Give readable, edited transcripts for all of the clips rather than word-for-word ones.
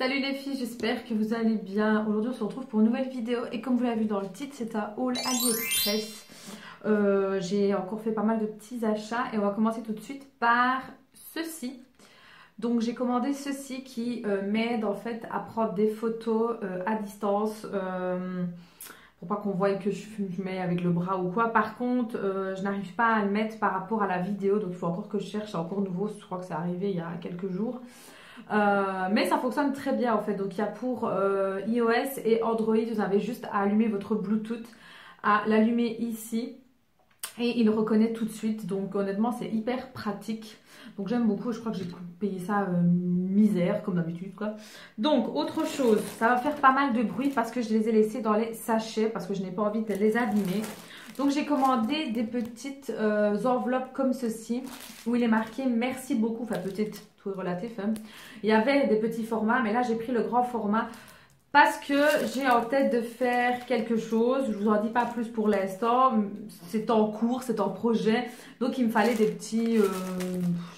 Salut les filles, j'espère que vous allez bien. Aujourd'hui on se retrouve pour une nouvelle vidéo et comme vous l'avez vu dans le titre, c'est un haul AliExpress. J'ai encore fait pas mal de petits achats et on va commencer tout de suite par ceci. Donc j'ai commandé ceci qui m'aide en fait à prendre des photos à distance pour pas qu'on voie que je mets avec le bras ou quoi. Par contre, je n'arrive pas à le mettre par rapport à la vidéo, donc il faut encore que je cherche, c'est encore nouveau, je crois que c'est arrivé il y a quelques jours. Mais ça fonctionne très bien en fait, donc il y a pour iOS et Android, vous avez juste à allumer votre Bluetooth, à l'allumer ici et il reconnaît tout de suite, donc honnêtement c'est hyper pratique, donc j'aime beaucoup. Je crois que j'ai payé ça misère comme d'habitude quoi. Donc autre chose, ça va faire pas mal de bruit parce que je les ai laissés dans les sachets parce que je n'ai pas envie de les abîmer. Donc j'ai commandé des petites enveloppes comme ceci où il est marqué merci beaucoup, enfin peut-être tout est relatif hein. Il y avait des petits formats mais là j'ai pris le grand format parce que j'ai en tête de faire quelque chose. Je vous en dis pas plus pour l'instant, c'est en cours, c'est en projet, donc il me fallait des petits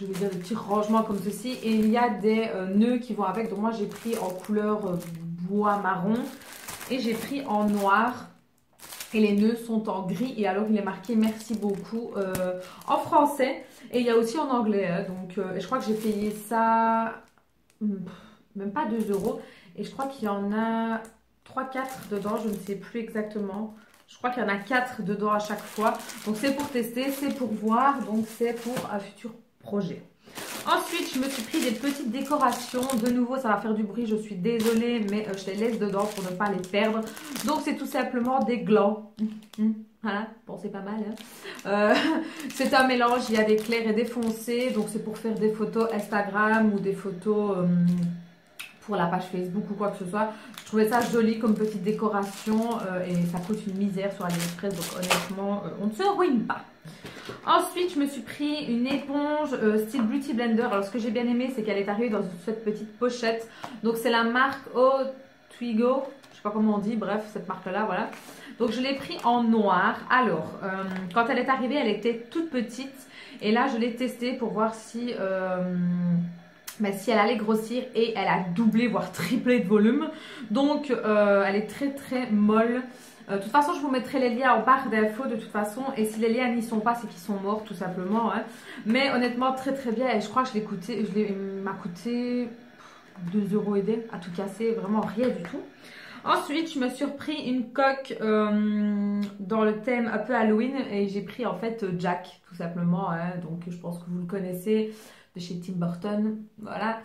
je vais dire des petits rangements comme ceci et il y a des nœuds qui vont avec, donc moi j'ai pris en couleur bois marron et j'ai pris en noir. Et les nœuds sont en gris et alors il est marqué merci beaucoup en français et il y a aussi en anglais hein, donc je crois que j'ai payé ça même pas 2 euros et je crois qu'il y en a 3-4 dedans, je ne sais plus exactement, je crois qu'il y en a 4 dedans à chaque fois, donc c'est pour tester, c'est pour voir, donc c'est pour un futur projet. Ensuite, je me suis pris des petites décorations. De nouveau, ça va faire du bruit, je suis désolée, mais je les laisse dedans pour ne pas les perdre. Donc, c'est tout simplement des glands. Voilà, bon, c'est pas mal. Hein. C'est un mélange, il y a des clairs et des foncés. Donc, c'est pour faire des photos Instagram ou des photos pour la page Facebook ou quoi que ce soit. Je trouvais ça joli comme petite décoration et ça coûte une misère sur AliExpress. Donc, honnêtement, on ne se ruine pas. Ensuite, je me suis pris une éponge style Beauty Blender. Alors, ce que j'ai bien aimé, c'est qu'elle est arrivée dans cette petite pochette. Donc, c'est la marque Otwigo. Je sais pas comment on dit. Bref, cette marque-là, voilà. Donc, je l'ai pris en noir. Alors, quand elle est arrivée, elle était toute petite. Et là, je l'ai testée pour voir si, si elle allait grossir. Et elle a doublé, voire triplé de volume. Donc, elle est très, très molle. De toute façon, je vous mettrai les liens en barre d'infos de toute façon. Et si les liens n'y sont pas, c'est qu'ils sont morts tout simplement. Hein. Mais honnêtement, très très bien. Et je crois que m'a coûté 2 euros aidés à tout casser. Vraiment rien du tout. Ensuite, je me suis repris une coque dans le thème un peu Halloween. Et j'ai pris en fait Jack tout simplement. Hein. Donc je pense que vous le connaissez de chez Tim Burton. Voilà.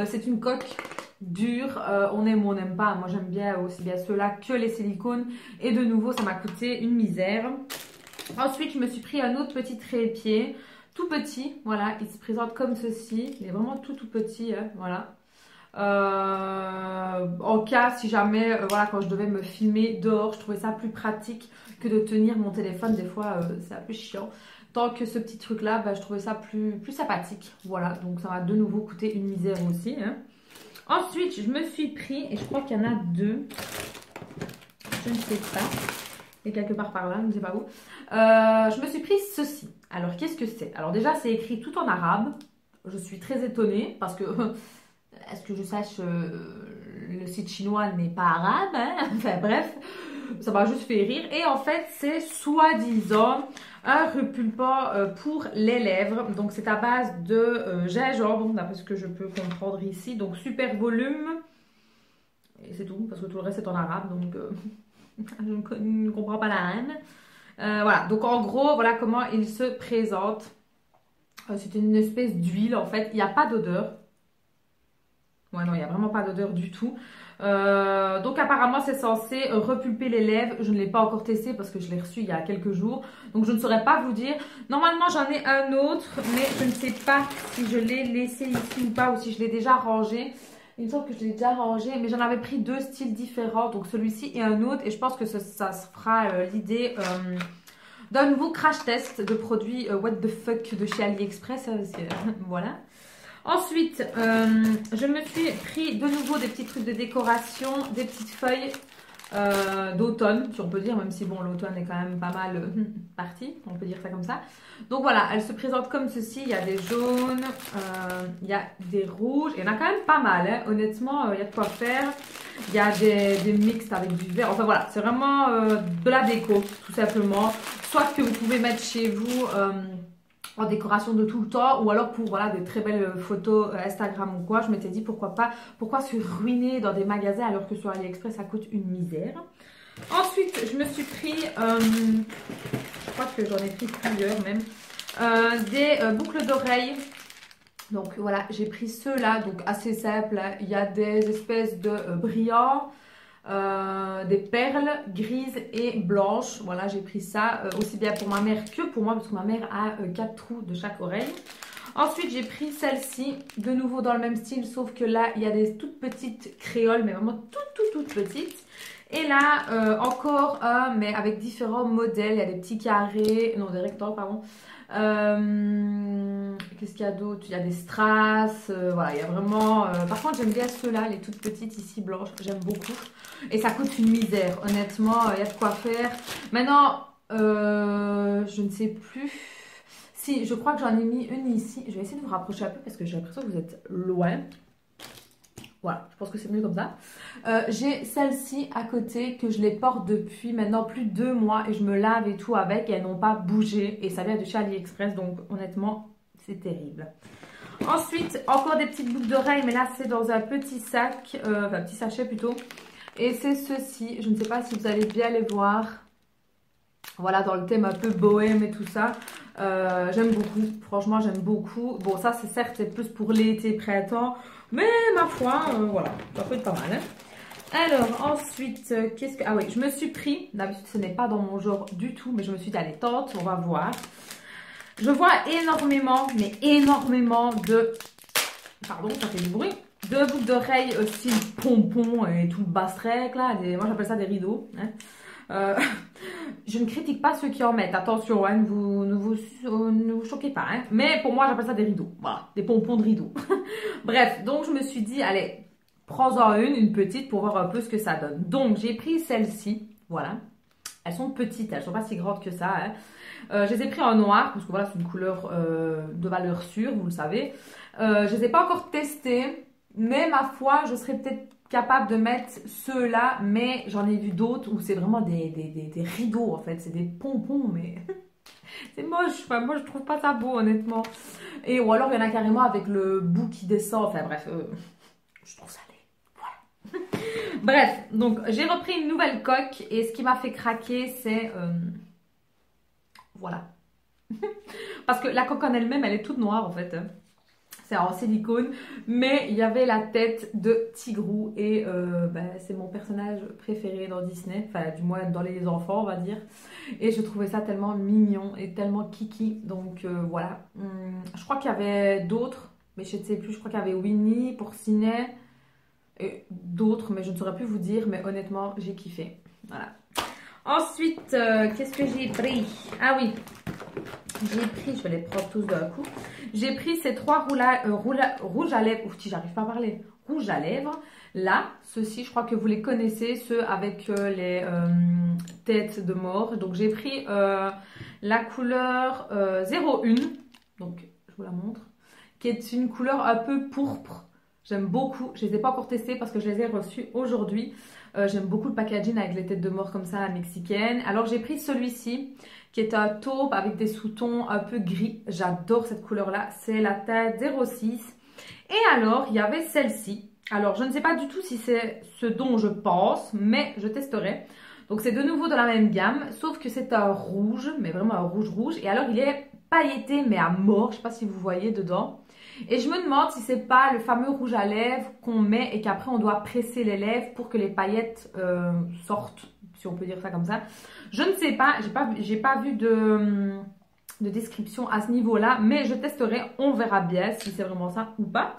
C'est une coque dure, on aime ou on n'aime pas. Moi j'aime bien aussi bien ceux-là que les silicones et de nouveau ça m'a coûté une misère. Ensuite je me suis pris un autre petit trépied tout petit, voilà, il se présente comme ceci, il est vraiment tout petit hein, voilà. En cas si jamais voilà, quand je devais me filmer dehors, je trouvais ça plus pratique que de tenir mon téléphone, des fois c'est un peu chiant. Tant que ce petit truc là, je trouvais ça plus sympathique, voilà, donc ça m'a de nouveau coûté une misère aussi hein. Ensuite, je me suis pris, et je crois qu'il y en a 2, je ne sais pas, et quelque part par là, je ne sais pas où, je me suis pris ceci. Alors, qu'est-ce que c'est? Alors déjà, c'est écrit tout en arabe, je suis très étonnée, parce que, est-ce que je sache, le site chinois n'est pas arabe, hein. Enfin bref, ça m'a juste fait rire, et en fait, c'est soi-disant un repulpant pour les lèvres. Donc c'est à base de gingembre, d'après ce que je peux comprendre ici. Donc super volume. Et c'est tout, parce que tout le reste est en arabe. Donc je ne comprends pas la haine. Voilà, donc en gros, voilà comment il se présente. C'est une espèce d'huile en fait. Il n'y a pas d'odeur. Ouais, non, il n'y a vraiment pas d'odeur du tout. Donc apparemment c'est censé repulper les lèvres. Je ne l'ai pas encore testé parce que je l'ai reçu il y a quelques jours. Donc je ne saurais pas vous dire. Normalement j'en ai un autre, mais je ne sais pas si je l'ai laissé ici ou pas, ou si je l'ai déjà rangé. Il me semble que je l'ai déjà rangé, mais j'en avais pris 2 styles différents. Donc celui-ci et un autre. Et je pense que ça se fera l'idée d'un nouveau crash test de produits what the fuck de chez AliExpress. Voilà. Ensuite, je me suis pris de nouveau des petits trucs de décoration, des petites feuilles d'automne, si on peut dire, même si bon, l'automne est quand même pas mal parti, on peut dire ça comme ça. Donc voilà, elle se présente comme ceci, il y a des jaunes, il y a des rouges, il y en a quand même pas mal, hein. Honnêtement, il y a de quoi faire. Il y a des mixtes avec du vert, enfin voilà, c'est vraiment de la déco, tout simplement. Soit que vous pouvez mettre chez vous en décoration de tout le temps, ou alors pour voilà, des très belles photos Instagram ou quoi. Je m'étais dit pourquoi pas, pourquoi se ruiner dans des magasins alors que sur AliExpress ça coûte une misère. Ensuite je me suis pris, je crois que j'en ai pris plusieurs même, des boucles d'oreilles. Donc voilà, j'ai pris ceux-là, donc assez simple, hein. Il y a des espèces de brillants, des perles grises et blanches. Voilà, j'ai pris ça aussi bien pour ma mère que pour moi, parce que ma mère a 4 trous de chaque oreille. Ensuite, j'ai pris celle-ci, de nouveau dans le même style, sauf que là, il y a des toutes petites créoles, mais vraiment toutes petites. Et là, encore un, mais avec différents modèles. Il y a des petits carrés, non, des rectangles, pardon. Qu'est-ce qu'il y a d'autre? Il y a des strass, voilà, il y a vraiment... Par contre, j'aime bien ceux-là, les toutes petites ici, blanches, j'aime beaucoup. Et ça coûte une misère, honnêtement, il y a de quoi faire. Maintenant, je ne sais plus... Si, je crois que j'en ai mis une ici. Je vais essayer de vous rapprocher un peu parce que j'ai l'impression que vous êtes loin. Voilà, je pense que c'est mieux comme ça. J'ai celle-ci à côté que je les porte depuis maintenant plus de 2 mois et je me lave et tout avec et elles n'ont pas bougé et ça vient de chez AliExpress, donc honnêtement c'est terrible. Ensuite, encore des petites boucles d'oreilles, mais là c'est dans un petit sac, enfin petit sachet plutôt. Et c'est ceci, je ne sais pas si vous allez bien les voir. Voilà, dans le thème un peu bohème et tout ça. J'aime beaucoup, franchement j'aime beaucoup. Bon, ça c'est certes c'est plus pour l'été, printemps, mais ma foi, voilà, ça peut être pas mal. Hein. Alors ensuite, qu'est-ce que... Ah oui, je me suis pris, d'habitude ce n'est pas dans mon genre du tout, mais je me suis dit allez tente, on va voir. Je vois énormément, mais énormément de... Pardon, ça fait du bruit. De boucles d'oreilles style pompon et tout bastrec là. Moi j'appelle ça des rideaux. Hein. Je ne critique pas ceux qui en mettent, attention, hein, ne vous choquez pas, hein. Mais pour moi j'appelle ça des rideaux, voilà, des pompons de rideaux. Bref, donc je me suis dit, allez, prends-en une petite pour voir un peu ce que ça donne. Donc j'ai pris celle-ci, voilà, elles sont petites, elles ne sont pas si grandes que ça, hein. Je les ai pris en noir, parce que voilà, c'est une couleur de valeur sûre, vous le savez. Je ne les ai pas encore testées, mais ma foi, je serais peut-être capable de mettre ceux-là, mais j'en ai vu d'autres où c'est vraiment des rideaux en fait, c'est des pompons, mais c'est moche, enfin, moi je trouve pas ça beau honnêtement. Et ou alors il y en a carrément avec le bout qui descend, enfin bref, je trouve ça laid, voilà. Bref, donc j'ai repris une nouvelle coque et ce qui m'a fait craquer c'est, voilà. Parce que la coque en elle-même, elle est toute noire en fait. C'est en silicone, mais il y avait la tête de Tigrou et c'est mon personnage préféré dans Disney, enfin du moins dans les enfants on va dire, et je trouvais ça tellement mignon et tellement kiki, donc voilà. Je crois qu'il y avait d'autres, mais je ne sais plus, je crois qu'il y avait Winnie pour Ciné et d'autres, mais je ne saurais plus vous dire, mais honnêtement j'ai kiffé, voilà. Ensuite, qu'est-ce que j'ai pris? Ah oui, j'ai pris, je vais les prendre tous d'un coup. J'ai pris ces 3 rouges à lèvres. Ouf, j'arrive pas à parler. Rouges à lèvres. Là, ceux-ci, je crois que vous les connaissez, ceux avec les têtes de mort. Donc, j'ai pris la couleur 01. Donc, je vous la montre. Qui est une couleur un peu pourpre. J'aime beaucoup. Je les ai pas encore testés parce que je les ai reçus aujourd'hui. J'aime beaucoup le packaging avec les têtes de mort comme ça, à la mexicaine. Alors, j'ai pris celui-ci qui est un taupe avec des sous-tons un peu gris. J'adore cette couleur-là. C'est la tête 06. Et alors, il y avait celle-ci. Alors, je ne sais pas du tout si c'est ce dont je pense, mais je testerai. Donc, c'est de nouveau de la même gamme, sauf que c'est un rouge, mais vraiment un rouge. Et alors, il est pailleté, mais à mort. Je ne sais pas si vous voyez dedans. Et je me demande si c'est pas le fameux rouge à lèvres qu'on met et qu'après, on doit presser les lèvres pour que les paillettes sortent, si on peut dire ça comme ça. Je ne sais pas, j'ai pas vu de description à ce niveau-là, mais je testerai, on verra bien si c'est vraiment ça ou pas.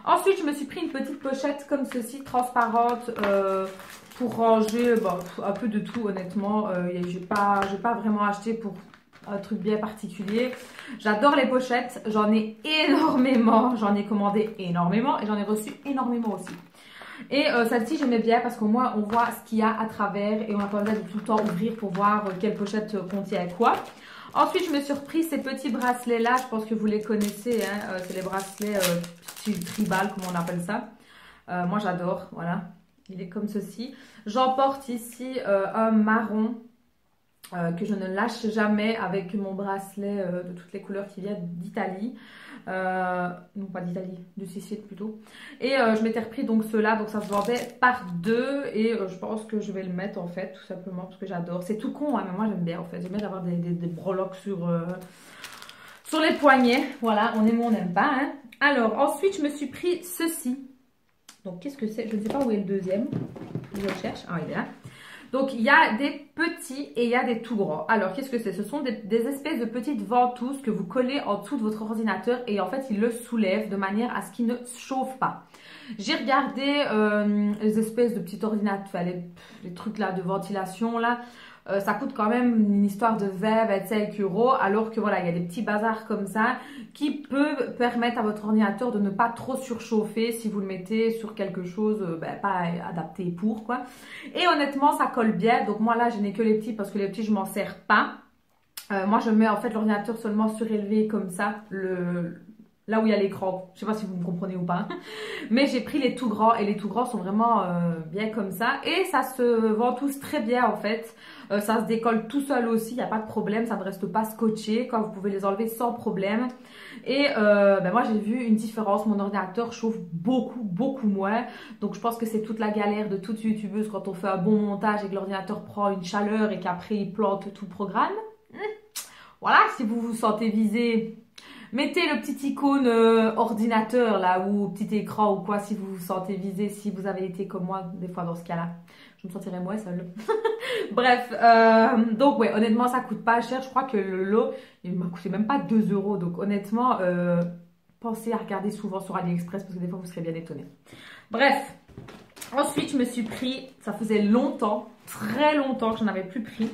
Ensuite, je me suis pris une petite pochette comme ceci, transparente, pour ranger un peu de tout, honnêtement. J'ai pas vraiment acheté pour un truc bien particulier. J'adore les pochettes, j'en ai énormément, j'en ai commandé énormément et j'en ai reçu énormément aussi. Et celle-ci j'aimais bien parce qu'au moins on voit ce qu'il y a à travers et on n'a pas besoin de tout le temps ouvrir pour voir quelle pochette contient quoi. Ensuite je me suis repris ces petits bracelets là, je pense que vous les connaissez, hein. C'est les bracelets style tribal comme on appelle ça. Moi j'adore, voilà, il est comme ceci. J'emporte ici un marron que je ne lâche jamais avec mon bracelet de toutes les couleurs qui viennent d'Italie. Non pas d'Italie, de Sicile plutôt. Et je m'étais repris donc ceux-là, donc ça se vendait par deux et je pense que je vais le mettre en fait tout simplement parce que j'adore. C'est tout con hein, mais moi j'aime bien en fait, j'aime bien avoir des breloques sur les poignets. Voilà, on aime ou on n'aime pas. Hein. Alors ensuite je me suis pris ceci. Donc qu'est-ce que c'est? Je ne sais pas où est le deuxième. Je le cherche. Ah il est là. Donc, il y a des petits et il y a des tout grands. Alors, qu'est-ce que c'est? Ce sont des espèces de petites ventouses que vous collez en dessous de votre ordinateur et en fait, il le soulève de manière à ce qu'il ne chauffe pas. J'ai regardé les espèces de petits ordinateurs, enfin, les trucs là de ventilation là. Ça coûte quand même une histoire de 20-25 €, alors que voilà, il y a des petits bazars comme ça qui peuvent permettre à votre ordinateur de ne pas trop surchauffer si vous le mettez sur quelque chose pas adapté pour quoi. Et honnêtement, ça colle bien. Donc moi là, je n'ai que les petits parce que les petits, je m'en sers pas. Moi, je mets en fait l'ordinateur seulement surélevé comme ça, là où il y a l'écran. Je sais pas si vous me comprenez ou pas. Mais j'ai pris les tout grands et les tout grands sont vraiment bien comme ça. Et ça se ventouse très bien en fait. Ça se décolle tout seul aussi, il n'y a pas de problème. Ça ne reste pas scotché. Quand vous pouvez les enlever sans problème. Et moi j'ai vu une différence. Mon ordinateur chauffe beaucoup moins. Donc je pense que c'est toute la galère de toute youtubeuse quand on fait un bon montage et que l'ordinateur prend une chaleur et qu'après il plante tout le programme. Voilà, si vous vous sentez visé, mettez le petit icône ordinateur là ou petit écran ou quoi si vous vous sentez visé, si vous avez été comme moi des fois dans ce cas-là. Je me sentirais moins seule. Bref, donc ouais, honnêtement ça coûte pas cher. Je crois que le lot, il m'a coûté même pas 2 €. Donc honnêtement, pensez à regarder souvent sur AliExpress parce que des fois vous serez bien étonnés. Bref, ensuite je me suis pris, ça faisait longtemps, très longtemps que je n'en avais plus pris.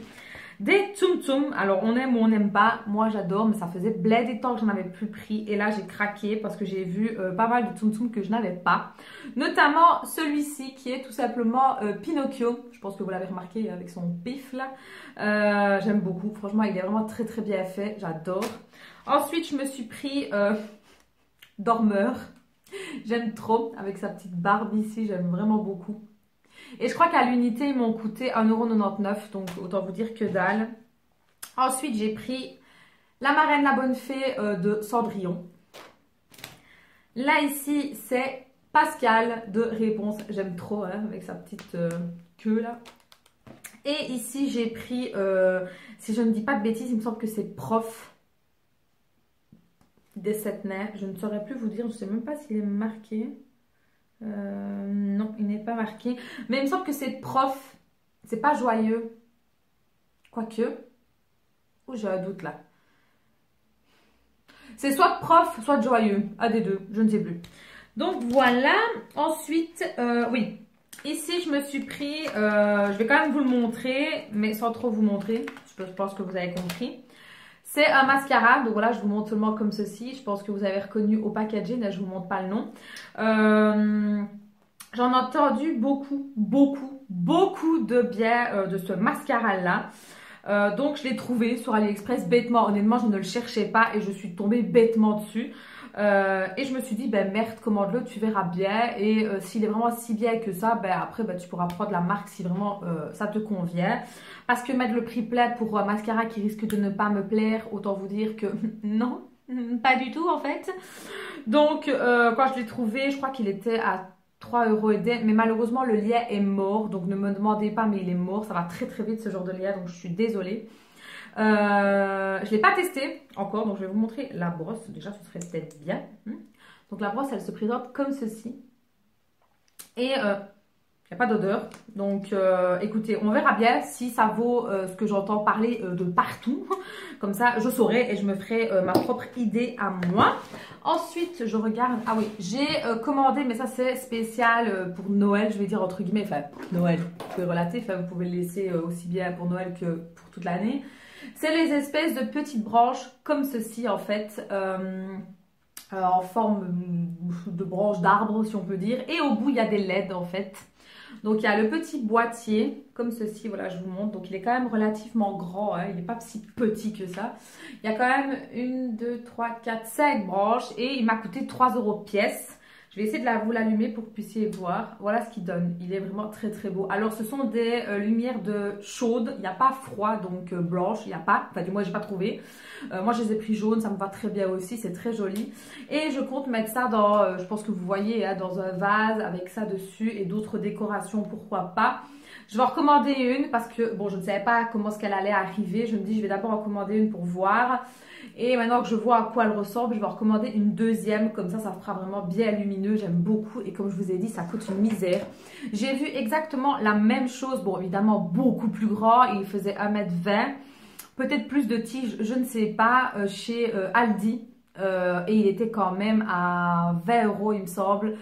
Des Tsum Tsum, alors on aime ou on n'aime pas, moi j'adore, mais ça faisait bled des temps que j'en avais plus pris et là j'ai craqué parce que j'ai vu pas mal de Tsum Tsum que je n'avais pas, notamment celui-ci qui est tout simplement Pinocchio, je pense que vous l'avez remarqué avec son pif là, j'aime beaucoup, franchement il est vraiment très bien fait, j'adore. Ensuite je me suis pris Dormeur, j'aime trop, avec sa petite barbe ici, j'aime vraiment beaucoup. Et je crois qu'à l'unité, ils m'ont coûté 1,99 €, donc autant vous dire que dalle. Ensuite, j'ai pris la Marraine la Bonne Fée de Cendrillon. Là, ici, c'est Pascal de Réponse. J'aime trop, hein, avec sa petite queue là. Et ici, j'ai pris, si je ne dis pas de bêtises, il me semble que c'est Prof des Sept Neiges. Je ne saurais plus vous dire, je ne sais même pas s'il est marqué. Non, il n'est pas marqué. Mais il me semble que c'est Prof. C'est pas Joyeux. Quoique. Oh, j'ai un doute là. C'est soit Prof, soit Joyeux. Un des deux, je ne sais plus. Donc voilà. Ensuite, oui. Ici, je me suis pris... je vais quand même vous le montrer, mais sans trop vous montrer. Je pense que vous avez compris. C'est un mascara, donc voilà, je vous montre seulement comme ceci. Je pense que vous avez reconnu au packaging, là je vous montre pas le nom. J'en ai entendu beaucoup de bien de ce mascara là. Donc je l'ai trouvé sur AliExpress bêtement. Honnêtement, je ne le cherchais pas et je suis tombée bêtement dessus. Et je me suis dit, ben merde, commande-le, tu verras bien. Et s'il est vraiment si bien que ça, ben après tu pourras prendre la marque si vraiment ça te convient. Parce que mettre le prix plein pour un mascara qui risque de ne pas me plaire, autant vous dire que non, pas du tout en fait. Donc quand je l'ai trouvé, je crois qu'il était à 3 € et des, mais malheureusement le lien est mort. Donc ne me demandez pas, mais il est mort. Ça va très vite ce genre de lien, donc je suis désolée. Je ne l'ai pas testé encore, donc je vais vous montrer la brosse. Déjà, ce serait peut-être bien. Donc la brosse, elle se présente comme ceci. Et il n'y a pas d'odeur. Donc écoutez, on verra bien si ça vaut ce que j'entends parler de partout. Comme ça, je saurai et je me ferai ma propre idée à moi. Ensuite, je regarde... Ah oui, j'ai commandé, mais ça c'est spécial pour Noël, je vais dire entre guillemets. Enfin, Noël, vous pouvez relater, enfin, vous pouvez le laisser aussi bien pour Noël que pour toute l'année. C'est les espèces de petites branches comme ceci en fait. en forme de branche d'arbre si on peut dire. Et au bout il y a des LED en fait. Donc il y a le petit boîtier comme ceci, voilà je vous montre. Donc il est quand même relativement grand, hein, il n'est pas si petit que ça. Il y a quand même 1, 2, 3, 4, 5 branches et il m'a coûté 3 € pièce. Je vais essayer de vous l'allumer pour que vous puissiez voir. Voilà ce qu'il donne. Il est vraiment très très beau. Alors ce sont des lumières de chaude. Il n'y a pas froid, donc blanche. Il n'y a pas. Enfin du moins j'ai pas trouvé. Moi je les ai pris jaunes. Ça me va très bien aussi. C'est très joli. Et je compte mettre ça dans, je pense que vous voyez, hein, dans un vase avec ça dessus et d'autres décorations. Pourquoi pas. Je vais en recommander une parce que bon je ne savais pas comment ce qu'elle allait arriver. Je me dis je vais d'abord en commander une pour voir. Et maintenant que je vois à quoi elle ressemble, je vais en recommander une deuxième. Comme ça fera vraiment bien lumineux. J'aime beaucoup. Et comme je vous ai dit, ça coûte une misère. J'ai vu exactement la même chose. Bon, évidemment, beaucoup plus grand. Il faisait 1,20 m. Peut-être plus de tiges, je ne sais pas, chez Aldi. Et il était quand même à 20 € il me semble.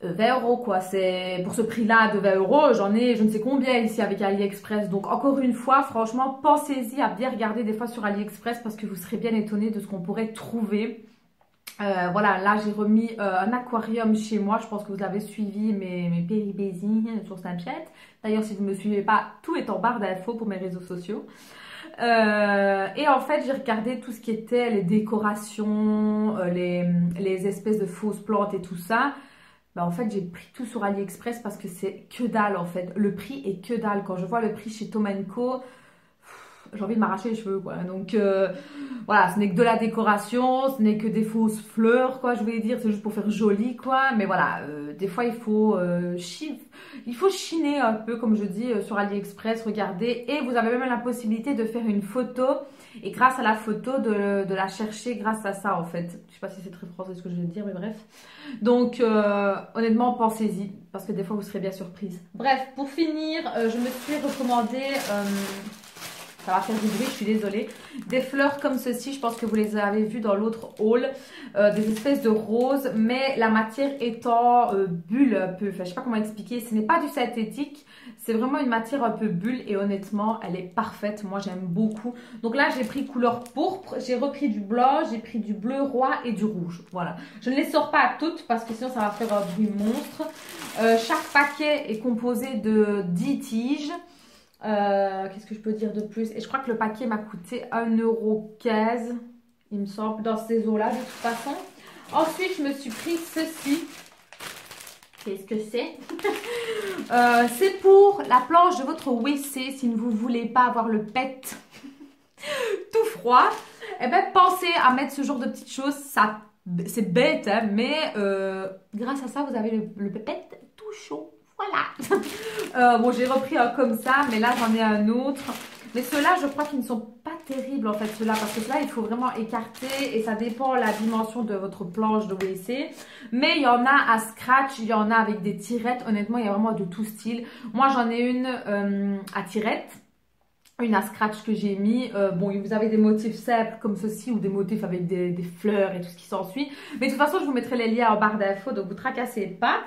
20 € quoi, c'est pour ce prix-là de 20 €, j'en ai je ne sais combien ici avec AliExpress. Donc encore une fois, franchement, pensez-y à bien regarder des fois sur AliExpress parce que vous serez bien étonnés de ce qu'on pourrait trouver. Voilà, là j'ai remis un aquarium chez moi. Je pense que vous avez suivi mes péripéties sur Snapchat. D'ailleurs, si vous ne me suivez pas, tout est en barre d'infos pour mes réseaux sociaux. Et en fait, j'ai regardé tout ce qui était les décorations, les espèces de fausses plantes et tout ça. Bah en fait j'ai pris tout sur AliExpress parce que c'est que dalle en fait, le prix est que dalle. Quand je vois le prix chez Tom Co, j'ai envie de m'arracher les cheveux quoi. Donc voilà, ce n'est que de la décoration, ce n'est que des fausses fleurs quoi, je voulais dire, c'est juste pour faire joli quoi. Mais voilà, des fois il faut chiner un peu comme je dis sur AliExpress, regardez. Et vous avez même la possibilité de faire une photo et grâce à la photo de la chercher grâce à ça en fait. Je sais pas si c'est très français ce que je viens de dire mais bref. Donc honnêtement pensez-y parce que des fois vous serez bien surprise. Bref, pour finir, je me suis recommandé... ça va faire du bruit, je suis désolée. Des fleurs comme ceci, je pense que vous les avez vues dans l'autre haul. Des espèces de roses, mais la matière étant bulle un peu. Enfin, je sais pas comment expliquer. Ce n'est pas du synthétique, c'est vraiment une matière un peu bulle. Et honnêtement, elle est parfaite. Moi, j'aime beaucoup. Donc là, j'ai pris couleur pourpre. J'ai repris du blanc, j'ai pris du bleu roi et du rouge. Voilà. Je ne les sors pas à toutes parce que sinon, ça va faire un bruit monstre. Chaque paquet est composé de 10 tiges. Qu'est-ce que je peux dire de plus? Et je crois que le paquet m'a coûté 1,15 €, il me semble, dans ces eaux-là de toute façon. Ensuite, je me suis pris ceci. Qu'est-ce que c'est? C'est pour la planche de votre WC si vous ne voulez pas avoir le pet tout froid. Eh bien, pensez à mettre ce genre de petites choses. Ça, c'est bête, hein, mais grâce à ça, vous avez le pet tout chaud. Voilà. Bon, j'ai repris un comme ça, mais là j'en ai un autre. Mais ceux-là, je crois qu'ils ne sont pas terribles en fait, ceux-là, parce que ceux-là, il faut vraiment écarter et ça dépend la dimension de votre planche de WC. Mais il y en a à scratch, il y en a avec des tirettes. Honnêtement, il y a vraiment de tout style. Moi, j'en ai une à tirette. Une à scratch que j'ai mis. Bon, vous avez des motifs simples comme ceci ou des motifs avec des fleurs et tout ce qui s'ensuit. Mais de toute façon, je vous mettrai les liens en barre d'infos, donc vous tracassez pas.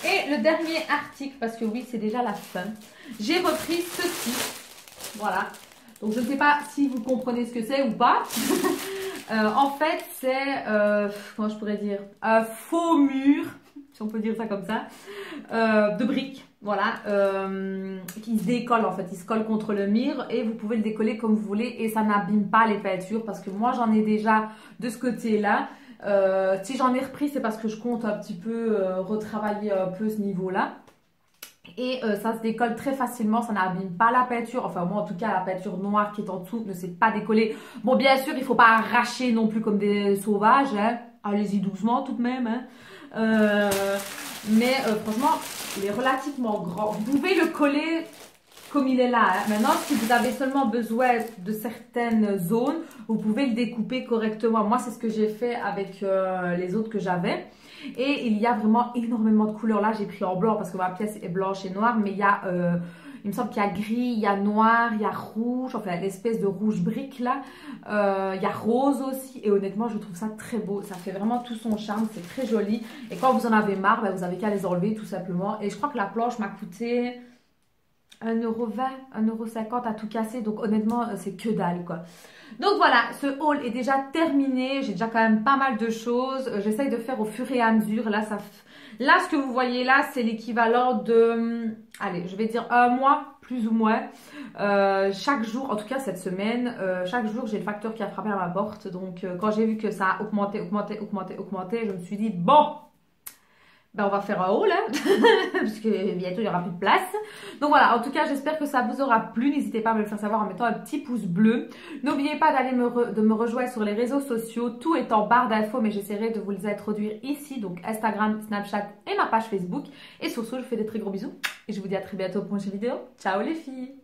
Et le dernier article, parce que oui, c'est déjà la fin. J'ai repris ceci. Voilà. Donc, je ne sais pas si vous comprenez ce que c'est ou pas. En fait, c'est, comment je pourrais dire, un faux mur, si on peut dire ça comme ça, de briques. Voilà, qui se décolle en fait, il se colle contre le mur et vous pouvez le décoller comme vous voulez et ça n'abîme pas les peintures parce que moi j'en ai déjà de ce côté-là. Si j'en ai repris, c'est parce que je compte un petit peu retravailler un peu ce niveau-là. Et ça se décolle très facilement, ça n'abîme pas la peinture. Enfin moi en tout cas la peinture noire qui est en dessous ne s'est pas décollée. Bon bien sûr il ne faut pas arracher non plus comme des sauvages, hein. Allez-y doucement tout de même. Hein. Mais franchement il est relativement grand. Vous pouvez le coller comme il est là. Hein. Maintenant si vous avez seulement besoin de certaines zones, vous pouvez le découper correctement. Moi c'est ce que j'ai fait avec les autres que j'avais. Et il y a vraiment énormément de couleurs. Là, j'ai pris en blanc parce que ma pièce est blanche et noire. Mais il y a, il me semble qu'il y a gris, il y a noir, il y a rouge. Enfin, l'espèce de rouge brique là. Il y a rose aussi. Et honnêtement, je trouve ça très beau. Ça fait vraiment tout son charme. C'est très joli. Et quand vous en avez marre, ben, vous avez qu'à les enlever tout simplement. Et je crois que la planche m'a coûté 1,20 €, 1,50 € à tout casser. Donc honnêtement, c'est que dalle quoi. Donc voilà, ce haul est déjà terminé. J'ai déjà quand même pas mal de choses. J'essaye de faire au fur et à mesure. Là, ce que vous voyez là, c'est l'équivalent de, allez, je vais dire un mois, plus ou moins. Chaque jour, en tout cas cette semaine, chaque jour, j'ai le facteur qui a frappé à ma porte. Donc quand j'ai vu que ça a augmenté, je me suis dit, bon, ben on va faire un haul, hein, parce que bientôt il n'y aura plus de place. Donc voilà, en tout cas j'espère que ça vous aura plu. N'hésitez pas à me le faire savoir en mettant un petit pouce bleu. N'oubliez pas d'aller de me rejoindre sur les réseaux sociaux. Tout est en barre d'infos, mais j'essaierai de vous les introduire ici. Donc Instagram, Snapchat et ma page Facebook. Et sur ce, je vous fais des très gros bisous. Et je vous dis à très bientôt pour une prochaine vidéo. Ciao les filles!